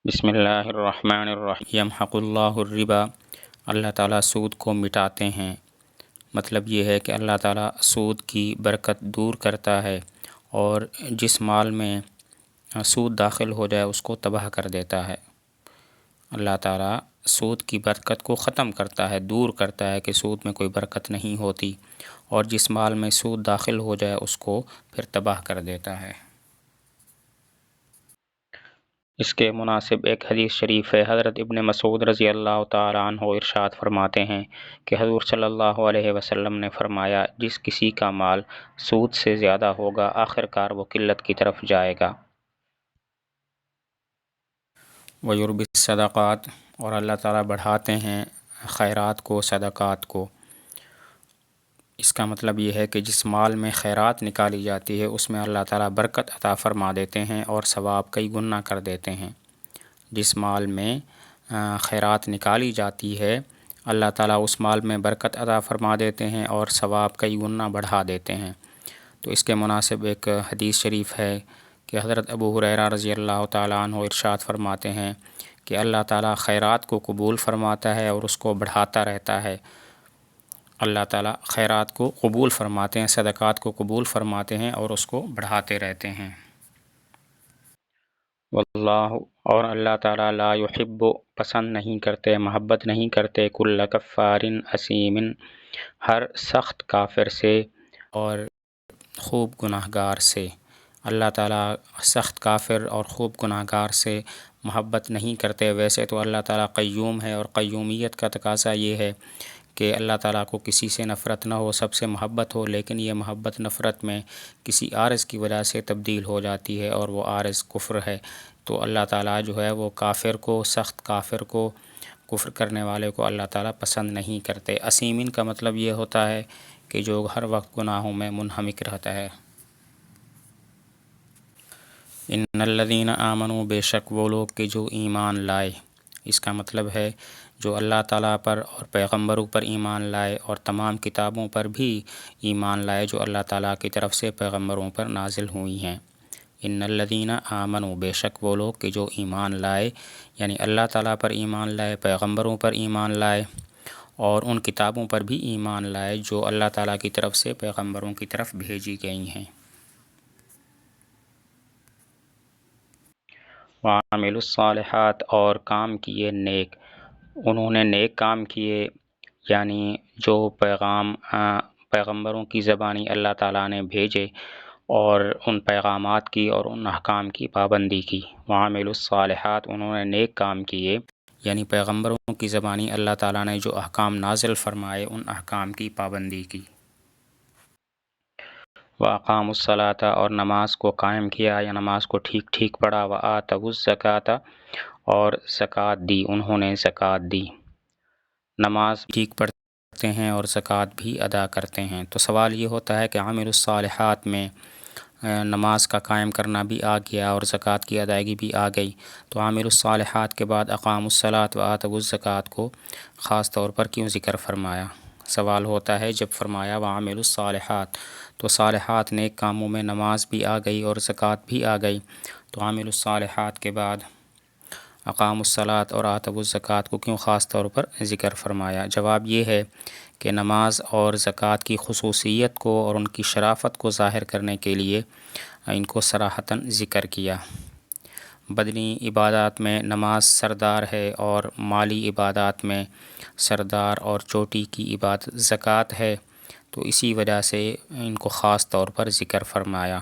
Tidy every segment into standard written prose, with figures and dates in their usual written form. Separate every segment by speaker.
Speaker 1: بسم اللہ الرحمن الرحیم یمحق اللہ الربا، اللہ تعالیٰ سود کو مٹاتے ہیں۔ مطلب یہ ہے کہ اللہ تعالیٰ سود کی برکت دور کرتا ہے اور جس مال میں سود داخل ہو جائے اس کو تباہ کر دیتا ہے۔ اللہ تعالیٰ سود کی برکت کو ختم کرتا ہے، دور کرتا ہے کہ سود میں کوئی برکت نہیں ہوتی، اور جس مال میں سود داخل ہو جائے اس کو پھر تباہ کر دیتا ہے۔ اس کے مناسب ایک حدیث شریف ہے، حضرت ابن مسعود رضی اللہ تعالیٰ عنہ ارشاد فرماتے ہیں کہ حضور صلی اللہ علیہ وسلم نے فرمایا، جس کسی کا مال سود سے زیادہ ہوگا آخر کار وہ قلت کی طرف جائے گا۔ وَيُرْبِي الصَّدَقَاتِ، اور اللہ تعالیٰ بڑھاتے ہیں خیرات کو، صدقات کو۔ اس کا مطلب یہ ہے کہ جس مال میں خیرات نکالی جاتی ہے اس میں اللہ تعالیٰ برکت عطا فرما دیتے ہیں اور ثواب کئی گنا کر دیتے ہیں۔ جس مال میں خیرات نکالی جاتی ہے اللہ تعالیٰ اس مال میں برکت عطا فرما دیتے ہیں اور ثواب کئی گنا بڑھا دیتے ہیں۔ تو اس کے مناسب ایک حدیث شریف ہے کہ حضرت ابو ہریرہ رضی اللہ تعالیٰ عنہ ارشاد فرماتے ہیں کہ اللہ تعالیٰ خیرات کو قبول فرماتا ہے اور اس کو بڑھاتا رہتا ہے۔ اللہ تعالیٰ خیرات کو قبول فرماتے ہیں، صدقات کو قبول فرماتے ہیں اور اس کو بڑھاتے رہتے ہیں۔ واللہ، اور اللہ تعالیٰ لا یحب، پسند نہیں کرتے، محبت نہیں کرتے، کل کفار اثیم، ہر سخت کافر سے اور خوب گناہ گار سے۔ اللہ تعالیٰ سخت کافر اور خوب گناہ گار سے محبت نہیں کرتے۔ ویسے تو اللہ تعالیٰ قیوم ہے اور قیومیت کا تقاضا یہ ہے کہ اللہ تعالیٰ کو کسی سے نفرت نہ ہو، سب سے محبت ہو، لیکن یہ محبت نفرت میں کسی عارض کی وجہ سے تبدیل ہو جاتی ہے اور وہ عارض کفر ہے۔ تو اللہ تعالیٰ جو ہے وہ کافر کو، سخت کافر کو، کفر کرنے والے کو اللہ تعالیٰ پسند نہیں کرتے۔ اسیمین کا مطلب یہ ہوتا ہے کہ جو ہر وقت گناہوں میں منہمک رہتا ہے۔ ان الذین آمنوا، بے شک وہ لوگ کہ جو ایمان لائے۔ اس کا مطلب ہے جو اللہ تعالیٰ پر اور پیغمبروں پر ایمان لائے اور تمام کتابوں پر بھی ایمان لائے جو اللہ تعالیٰ کی طرف سے پیغمبروں پر نازل ہوئی ہیں۔ ان الذین آمنوا، بے شک وہ لوگ کہ جو ایمان لائے، یعنی اللہ تعالیٰ پر ایمان لائے، پیغمبروں پر ایمان لائے اور ان کتابوں پر بھی ایمان لائے جو اللہ تعالیٰ کی طرف سے پیغمبروں کی طرف بھیجی گئی ہیں۔ وعملوا الصالحات، اور کام کیے نیک، انہوں نے نیک کام کیے، یعنی جو پیغمبروں کی زبانی اللہ تعالیٰ نے بھیجے اور ان پیغامات کی اور ان احکام کی پابندی کی۔ وعملوا الصالحات، انہوں نے نیک کام کیے، یعنی پیغمبروں کی زبانی اللہ تعالیٰ نے جو احکام نازل فرمائے ان احکام کی پابندی کی۔ وَأَقَامُوا الصَّلَاةَ، اور نماز کو قائم کیا یا نماز کو ٹھیک ٹھیک پڑھا۔ وَآتَوُا الزَّكَاةَ، اور زکوٰۃ دی، انہوں نے زکوٰۃ دی۔ نماز ٹھیک پڑھتے ہیں اور زکوٰۃ بھی ادا کرتے ہیں۔ تو سوال یہ ہوتا ہے کہ عامل الصالحات میں نماز کا قائم کرنا بھی آ گیا اور زکوٰۃ کی ادائیگی بھی آ گئی، تو عامل الصالحات کے بعد اقاموا الصلاۃ وآتوا الزکوٰۃ کو خاص طور پر کیوں ذکر فرمایا؟ سوال ہوتا ہے جب فرمایا وعاملوا الصالحات تو صالحات نیک کاموں میں نماز بھی آ گئی اور زکوٰۃ بھی آ گئی، تو عامل الصالحات کے بعد اقاموا الصلاۃ اور آتوا الزکوٰۃ کو کیوں خاص طور پر ذکر فرمایا؟ جواب یہ ہے کہ نماز اور زکوٰۃ کی خصوصیت کو اور ان کی شرافت کو ظاہر کرنے کے لیے ان کو صراحتاً ذکر کیا۔ بدنی عبادات میں نماز سردار ہے اور مالی عبادات میں سردار اور چوٹی کی عبادت زکوٰۃ ہے، تو اسی وجہ سے ان کو خاص طور پر ذکر فرمایا۔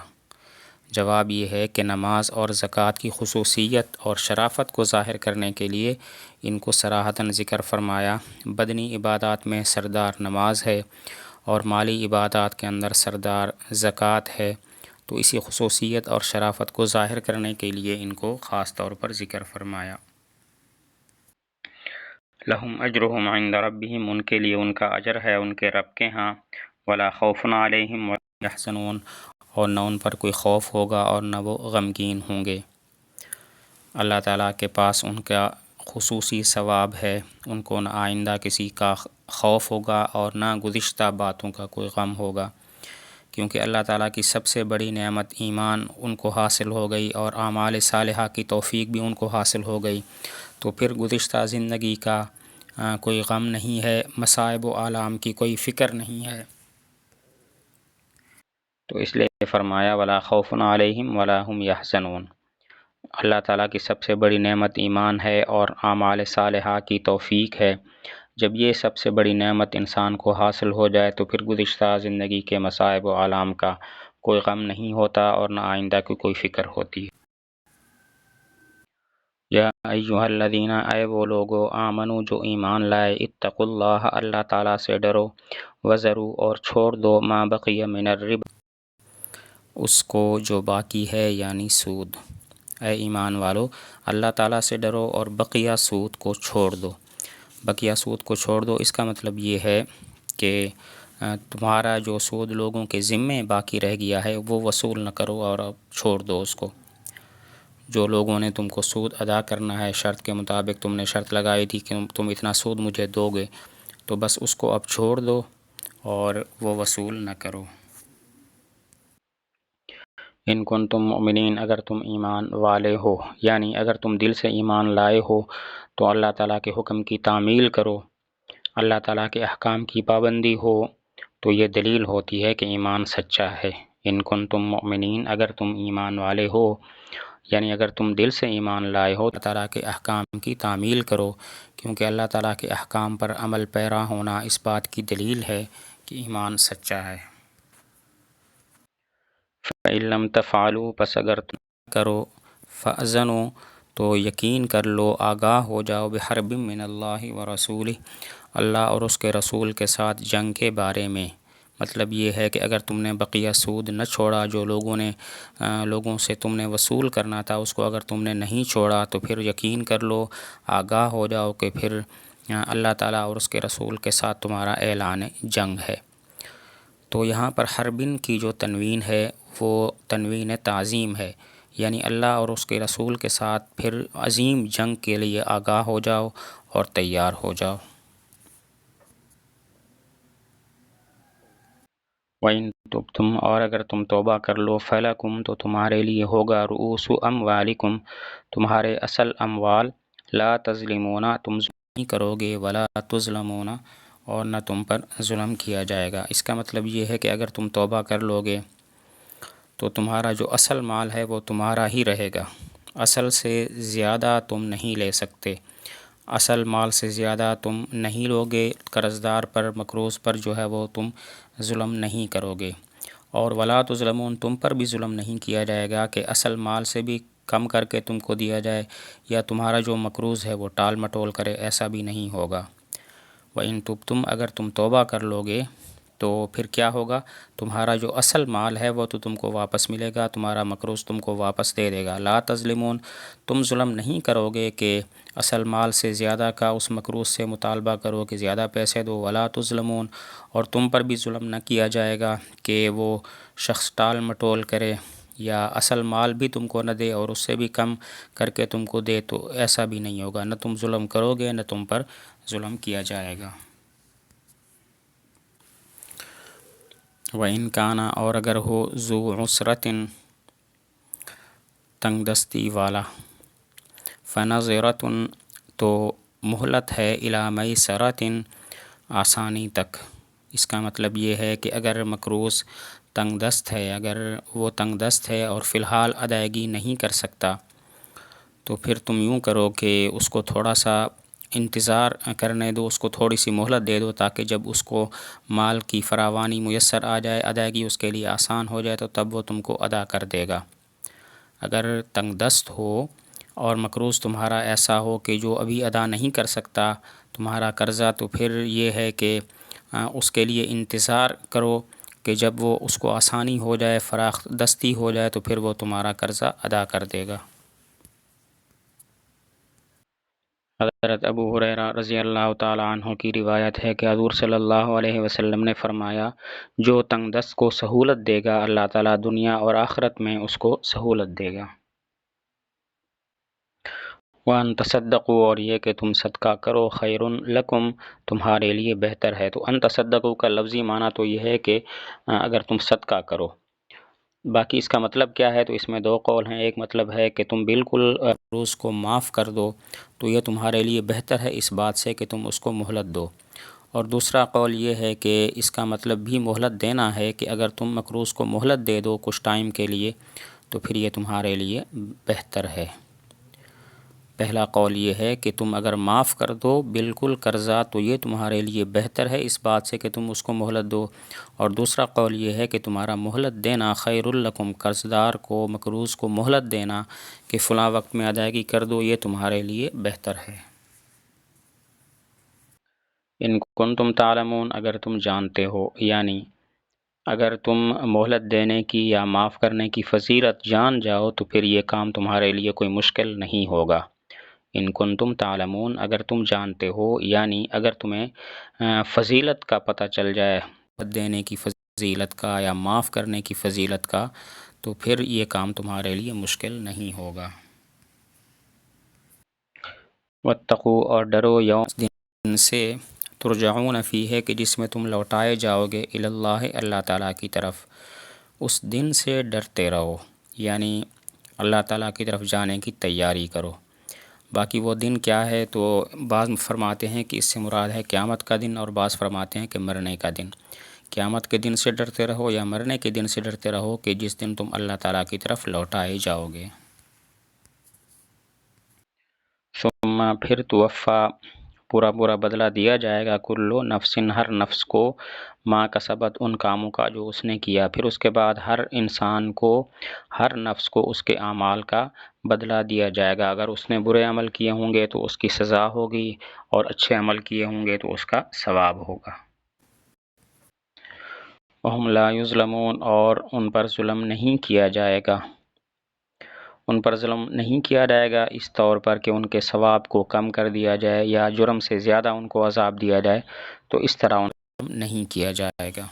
Speaker 1: جواب یہ ہے کہ نماز اور زکوٰۃ کی خصوصیت اور شرافت کو ظاہر کرنے کے لیے ان کو صراحتاً ذکر فرمایا۔ بدنی عبادات میں سردار نماز ہے اور مالی عبادات کے اندر سردار زکوٰۃ ہے، تو اسی خصوصیت اور شرافت کو ظاہر کرنے کے لیے ان کو خاص طور پر ذکر فرمایا۔ لہم اجرہم عند ربہم، ان کے لیے ان کا اجر ہے ان کے رب کے ہاں۔ ولا خوف علیہم ولا یحزنون، اور نہ ان پر کوئی خوف ہوگا اور نہ وہ غمگین ہوں گے۔ اللہ تعالیٰ کے پاس ان کا خصوصی ثواب ہے، ان کو نہ آئندہ کسی کا خوف ہوگا اور نہ گزشتہ باتوں کا کوئی غم ہوگا۔ کیونکہ اللہ تعالیٰ کی سب سے بڑی نعمت ایمان ان کو حاصل ہو گئی اور اعمال صالحہ کی توفیق بھی ان کو حاصل ہو گئی، تو پھر گزشتہ زندگی کا کوئی غم نہیں ہے، مصائب و آلام کی کوئی فکر نہیں ہے۔ تو اس لیے فرمایا ولا خوف علیہم ولا هم یحزنون۔ اللہ تعالیٰ کی سب سے بڑی نعمت ایمان ہے اور اعمال صالحہ کی توفیق ہے۔ جب یہ سب سے بڑی نعمت انسان کو حاصل ہو جائے تو پھر گزشتہ زندگی کے مصائب و آلام کا کوئی غم نہیں ہوتا اور نہ آئندہ کی کوئی فکر ہوتی ہے۔ یا ایھا الذین، اے وہ لوگو، آمنو جو ایمان لائے، اتقوا اللہ، اللہ تعالیٰ سے ڈرو، وذروا اور چھوڑ دو، ما بقی من الربا، اس کو جو باقی ہے یعنی سود۔ اے ایمان والو، اللہ تعالیٰ سے ڈرو اور بقیہ سود کو چھوڑ دو۔ بقیہ سود کو چھوڑ دو اس کا مطلب یہ ہے کہ تمہارا جو سود لوگوں کے ذمے باقی رہ گیا ہے وہ وصول نہ کرو اور اب چھوڑ دو اس کو۔ جو لوگوں نے تم کو سود ادا کرنا ہے شرط کے مطابق، تم نے شرط لگائی تھی کہ تم اتنا سود مجھے دو گے، تو بس اس کو اب چھوڑ دو اور وہ وصول نہ کرو۔ ان کنتم مؤمنین، اگر تم ایمان والے ہو، یعنی اگر تم دل سے ایمان لائے ہو تو اللہ تعالیٰ کے حکم کی تعمیل کرو، اللہ تعالیٰ کے احکام کی پابندی ہو، تو یہ دلیل ہوتی ہے کہ ایمان سچا ہے۔ ان کنتم مؤمنین، اگر تم ایمان والے ہو، یعنی اگر تم دل سے ایمان لائے ہو، اللہ تعالیٰ کے احکام کی تعمیل کرو، کیونکہ اللہ تعالیٰ کے احکام پر عمل پیرا ہونا اس بات کی دلیل ہے کہ ایمان سچا ہے۔ فَإِن لَّمْ تَفْعَلُوا، پس اگر تم کرو، فَأْذَنُوا تو یقین کر لو، آگاہ ہو جاؤ، بِحَرْبٍ مِّنَ اللَّهِ وَرَسُولِهِ، اللہ اور اس کے رسول کے ساتھ جنگ کے بارے میں۔ مطلب یہ ہے کہ اگر تم نے بقیہ سود نہ چھوڑا، جو لوگوں سے تم نے وصول کرنا تھا، اس کو اگر تم نے نہیں چھوڑا، تو پھر یقین کر لو، آگاہ ہو جاؤ کہ پھر اللہ تعالیٰ اور اس کے رسول کے ساتھ تمہارا اعلان جنگ ہے۔ تو یہاں پر حربن کی جو تنوین ہے وہ تنوین تعظیم ہے، یعنی اللہ اور اس کے رسول کے ساتھ پھر عظیم جنگ کے لیے آگاہ ہو جاؤ اور تیار ہو جاؤ۔ وَإِن تُبْتُمْ، اور اگر تم توبہ کر لو، فَلَكُمْ تو تمہارے لیے ہوگا، رؤوس اموالکم، تمہارے اصل اموال، لا تظلمون تم ظلم نہیں کرو گے، ولا تظلمون اور نہ تم پر ظلم کیا جائے گا۔ اس کا مطلب یہ ہے کہ اگر تم توبہ کر لو گے تو تمہارا جو اصل مال ہے وہ تمہارا ہی رہے گا، اصل سے زیادہ تم نہیں لے سکتے، اصل مال سے زیادہ تم نہیں لوگے، قرض دار پر، مقروض پر جو ہے وہ تم ظلم نہیں کرو گے، اور ولا تظلمون تم پر بھی ظلم نہیں کیا جائے گا کہ اصل مال سے بھی کم کر کے تم کو دیا جائے یا تمہارا جو مقروض ہے وہ ٹال مٹول کرے، ایسا بھی نہیں ہوگا۔ وَإِن تُبْتُمْ، اگر تم توبہ کر لو گے تو پھر کیا ہوگا، تمہارا جو اصل مال ہے وہ تو تم کو واپس ملے گا، تمہارا مقروض تم کو واپس دے دے گا۔ لا تظلمون تم ظلم نہیں کرو گے کہ اصل مال سے زیادہ کا اس مقروض سے مطالبہ کرو کہ زیادہ پیسے دو، ولا تظلمون اور تم پر بھی ظلم نہ کیا جائے گا کہ وہ شخص ٹال مٹول کرے یا اصل مال بھی تم کو نہ دے اور اس سے بھی کم کر کے تم کو دے، تو ایسا بھی نہیں ہوگا، نہ تم ظلم کرو گے نہ تم پر ظلم کیا جائے گا۔ وَإِن كَانَ اور اگر ہو، ذو عسرۃ تنگ دستی والا، فَنَظِرَةٌ تو مہلت ہے، إِلَىٰ مَيْسَرَةٍ آسانی تک۔ اس کا مطلب یہ ہے کہ اگر مقروض تنگ دست ہے، اگر وہ تنگ دست ہے اور فی الحال ادائیگی نہیں کر سکتا، تو پھر تم یوں کرو کہ اس کو تھوڑا سا انتظار کرنے دو، اس کو تھوڑی سی مہلت دے دو تاکہ جب اس کو مال کی فراوانی میسر آ جائے، ادائیگی اس کے لیے آسان ہو جائے، تو تب وہ تم کو ادا کر دے گا۔ اگر تنگ دست ہو اور مقروض تمہارا ایسا ہو کہ جو ابھی ادا نہیں کر سکتا تمہارا قرضہ، تو پھر یہ ہے کہ اس کے لیے انتظار کرو کہ جب وہ اس کو آسانی ہو جائے، فراخ دستی ہو جائے، تو پھر وہ تمہارا قرضہ ادا کر دے گا۔ حضرت ابو ہریرہ رضی اللہ تعالیٰ عنہ کی روایت ہے کہ حضور صلی اللہ علیہ وسلم نے فرمایا، جو تنگ دست کو سہولت دے گا، اللہ تعالیٰ دنیا اور آخرت میں اس کو سہولت دے گا۔ وَأَن تَصَدَّقُوا، اور یہ کہ تم صدقہ کرو، خیر لکم، تمہارے لیے بہتر ہے۔ تو ان تصدقوا کا لفظی معنی تو یہ ہے کہ اگر تم صدقہ کرو۔ باقی اس کا مطلب کیا ہے، تو اس میں دو قول ہیں۔ ایک مطلب ہے کہ تم بالکل روز کو معاف کر دو، تو یہ تمہارے لیے بہتر ہے اس بات سے کہ تم اس کو مہلت دو۔ اور دوسرا قول یہ ہے کہ اس کا مطلب بھی مہلت دینا ہے کہ اگر تم مقروض کو مہلت دے دو کچھ ٹائم کے لیے تو پھر یہ تمہارے لیے بہتر ہے۔ پہلا قول یہ ہے کہ تم اگر معاف کر دو بالکل قرضہ تو یہ تمہارے لیے بہتر ہے اس بات سے کہ تم اس کو مہلت دو، اور دوسرا قول یہ ہے کہ تمہارا مہلت دینا خیر لکم، قرض دار کو مقروض کو مہلت دینا کہ فلاں وقت میں ادائیگی کر دو، یہ تمہارے لیے بہتر ہے۔ ان کنتم تعلمون، اگر تم جانتے ہو، یعنی اگر تم مہلت دینے کی یا معاف کرنے کی فضیلت جان جاؤ تو پھر یہ کام تمہارے لیے کوئی مشکل نہیں ہوگا۔ ان کنتم تعلمون، اگر تم جانتے ہو، یعنی اگر تمہیں فضیلت کا پتہ چل جائے، مہلت دینے کی فضیلت کا یا معاف کرنے کی فضیلت کا، تو پھر یہ کام تمہارے لیے مشکل نہیں ہوگا۔ واتقوا، اور ڈرو، یوم دن سے ترجعون فیہ، کہ جس میں تم لوٹائے جاؤ گے، الی اللہ، اللہ تعالیٰ کی طرف۔ اس دن سے ڈرتے رہو، یعنی اللہ تعالیٰ کی طرف جانے کی تیاری کرو۔ باقی وہ دن کیا ہے تو بعض فرماتے ہیں کہ اس سے مراد ہے قیامت کا دن، اور بعض فرماتے ہیں کہ مرنے کا دن۔ قیامت کے دن سے ڈرتے رہو یا مرنے کے دن سے ڈرتے رہو کہ جس دن تم اللہ تعالیٰ کی طرف لوٹائے جاؤ گے۔ ثم، پھر توفیٰ، پورا پورا بدلہ دیا جائے گا، کلو نفس، ہر نفس کو، ما کسبت، ان کاموں کا جو اس نے کیا۔ پھر اس کے بعد ہر انسان کو، ہر نفس کو اس کے اعمال کا بدلہ دیا جائے گا۔ اگر اس نے برے عمل کیے ہوں گے تو اس کی سزا ہوگی، اور اچھے عمل کیے ہوں گے تو اس کا ثواب ہوگا۔ وہم لا یظلمون، اور ان پر ظلم نہیں کیا جائے گا۔ ان پر ظلم نہیں کیا جائے گا اس طور پر کہ ان کے ثواب کو کم کر دیا جائے یا جرم سے زیادہ ان کو عذاب دیا جائے، تو اس طرح ان پر ظلم نہیں کیا جائے گا۔